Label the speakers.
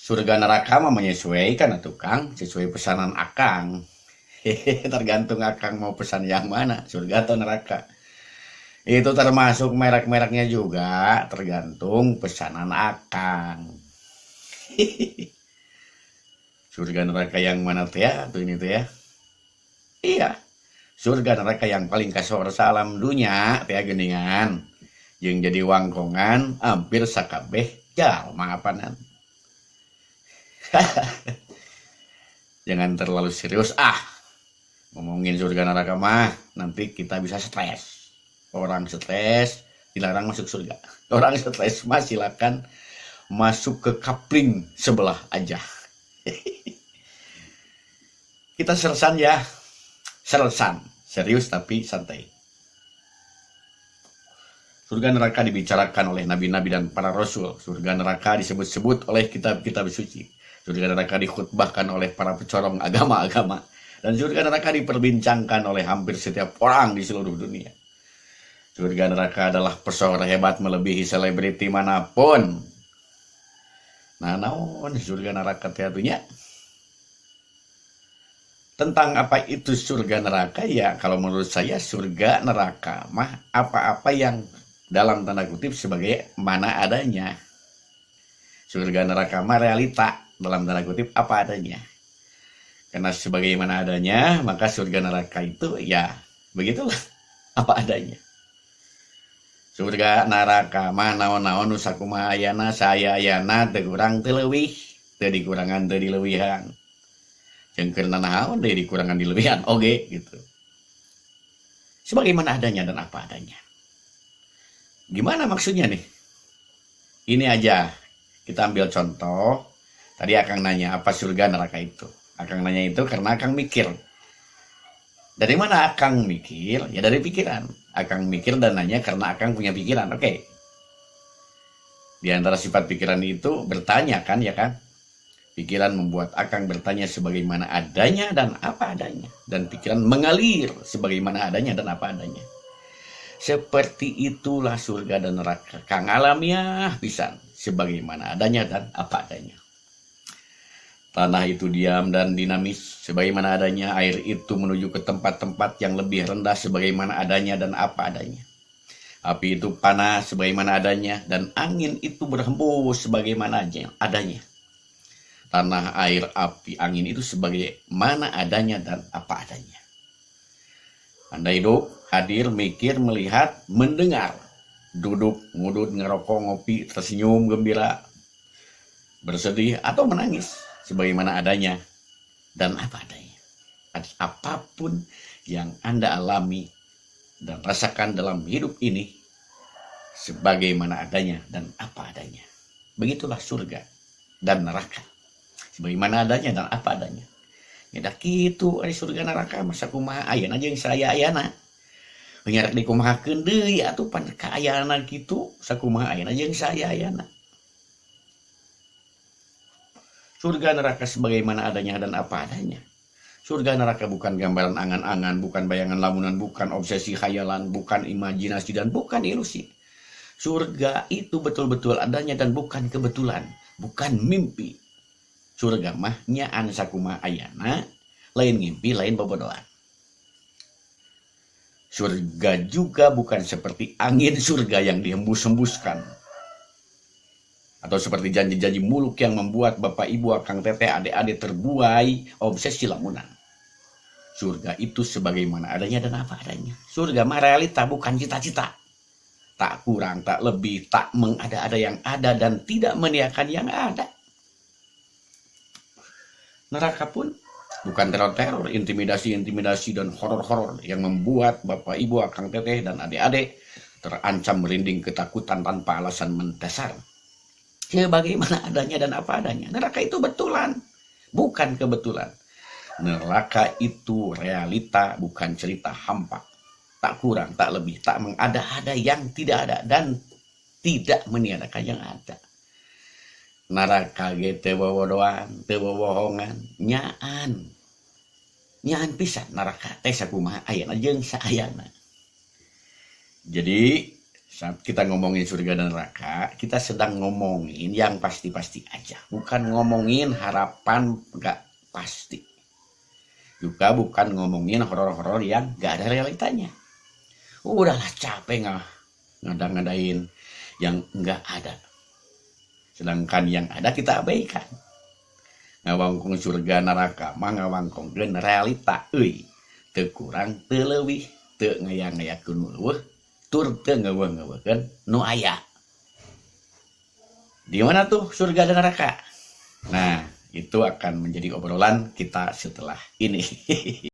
Speaker 1: Surga neraka mah menyesuaikan atuh Kang, sesuai pesanan Akang. Tergantung Akang mau pesan yang mana, surga atau neraka. Itu termasuk merek-mereknya juga, tergantung pesanan Akang. Surga neraka yang mana teh ya, tuh ini tuh ya. Iya, surga neraka yang paling kasar salam dunya teh geningan. Yang jadi wangkongan hampir sakabeh jalma apanan. Jangan terlalu serius ngomongin surga neraka mah nanti kita bisa stres. Orang stres dilarang masuk surga. Orang stres mah silakan masuk ke kapling sebelah aja. Kita sersan ya, sersan, serius tapi santai. Surga neraka dibicarakan oleh nabi-nabi dan para rasul. Surga neraka disebut-sebut oleh kitab-kitab suci. Surga neraka dikhutbahkan oleh para pecorong agama-agama. Dan surga neraka diperbincangkan oleh hampir setiap orang di seluruh dunia. Surga neraka adalah persoalan hebat melebihi selebriti manapun. Nah, naon surga neraka tentunya. Tentang apa itu surga neraka ya, kalau menurut saya surga neraka mah apa-apa yang dalam tanda kutip sebagai mana adanya. Surga neraka mah realita dalam tanda kutip apa adanya. Karena sebagaimana adanya, maka surga neraka itu ya begitulah apa adanya. Surga neraka mah naon-naon sakumaha ayana saya ayana teu kurang teu leuwih, teu dikurangan teu dileuwihan. Jeung keur naon teu dikurangan dileuwihan oge gitu. Sebagaimana adanya dan apa adanya. Gimana maksudnya nih? Ini aja, kita ambil contoh. Tadi Akang nanya apa surga neraka itu. Akang nanya itu karena Akang mikir. Dari mana Akang mikir? Ya dari pikiran. Akang mikir dan nanya karena Akang punya pikiran. Oke. Di antara sifat pikiran itu bertanya kan ya kan? Pikiran membuat Akang bertanya sebagaimana adanya dan apa adanya. Dan pikiran mengalir sebagaimana adanya dan apa adanya. Seperti itulah surga dan neraka. Kang alamiah pisan sebagaimana adanya dan apa adanya. Tanah itu diam dan dinamis sebagaimana adanya. Air itu menuju ke tempat-tempat yang lebih rendah sebagaimana adanya dan apa adanya. Api itu panas sebagaimana adanya dan angin itu berhembus sebagaimana adanya. Tanah, air, api, angin itu sebagaimana adanya dan apa adanya. Anda hidup, hadir, mikir, melihat, mendengar, duduk, ngudut, ngerokok, ngopi, tersenyum, gembira, bersedih, atau menangis, sebagaimana adanya, dan apa adanya. Apapun yang Anda alami dan rasakan dalam hidup ini, sebagaimana adanya dan apa adanya. Begitulah surga dan neraka. Sebagaimana adanya dan apa adanya. Ngedak kitu ari surga neraka masa kumaha ayeuna jeung saya ayana. Nyarak dikumahakeun deui atuh pan kaayana kitu sakumaha ayeuna jeung saya ayana. Surga neraka sebagaimana adanya dan apa adanya. Surga neraka bukan gambaran angan-angan, bukan bayangan lamunan, bukan obsesi khayalan, bukan imajinasi dan bukan ilusi. Surga itu betul-betul adanya dan bukan kebetulan, bukan mimpi. Surga mah nyaan sakumaha ayana, lain ngimpi, lain bobodohan. Surga juga bukan seperti angin surga yang dihembus-hembuskan. Atau seperti janji-janji muluk yang membuat bapak ibu akang teteh adik-adik terbuai obsesi lamunan. Surga itu sebagaimana adanya dan apa adanya. Surga mah realita bukan cita-cita. Tak kurang, tak lebih, tak mengada-ada yang ada dan tidak meniakan yang ada. Neraka pun bukan teror-teror, intimidasi-intimidasi dan horor-horor yang membuat bapak ibu akang teteh dan adik-adik terancam merinding ketakutan tanpa alasan mendasar. Sebagaimana adanya dan apa adanya. Neraka itu betulan, bukan kebetulan. Neraka itu realita, bukan cerita hampa. Tak kurang, tak lebih, tak mengada-ada yang tidak ada dan tidak meniadakan yang ada. Neraka ge teu bobodohan, teu bohongan, nyaan. Nyaan pisan neraka teh sakumaha ayeuna jeung saayana. Jadi saat kita ngomongin surga dan neraka, kita sedang ngomongin yang pasti-pasti aja. Bukan ngomongin harapan gak pasti. Juga bukan ngomongin horor-horor yang gak ada realitanya. Udahlah capek ngada-ngadain yang gak ada. Sedangkan yang ada kita abaikan. Ngawangkung surga neraka, ngawangkung gen realita. Teu kurang, teu leuwih, teu ngaya-ngayakeun eueuh. Tur teu ngeueuh-ngeueuhkeun nu aya. Di mana tuh surga dan neraka? Nah, itu akan menjadi obrolan kita setelah ini.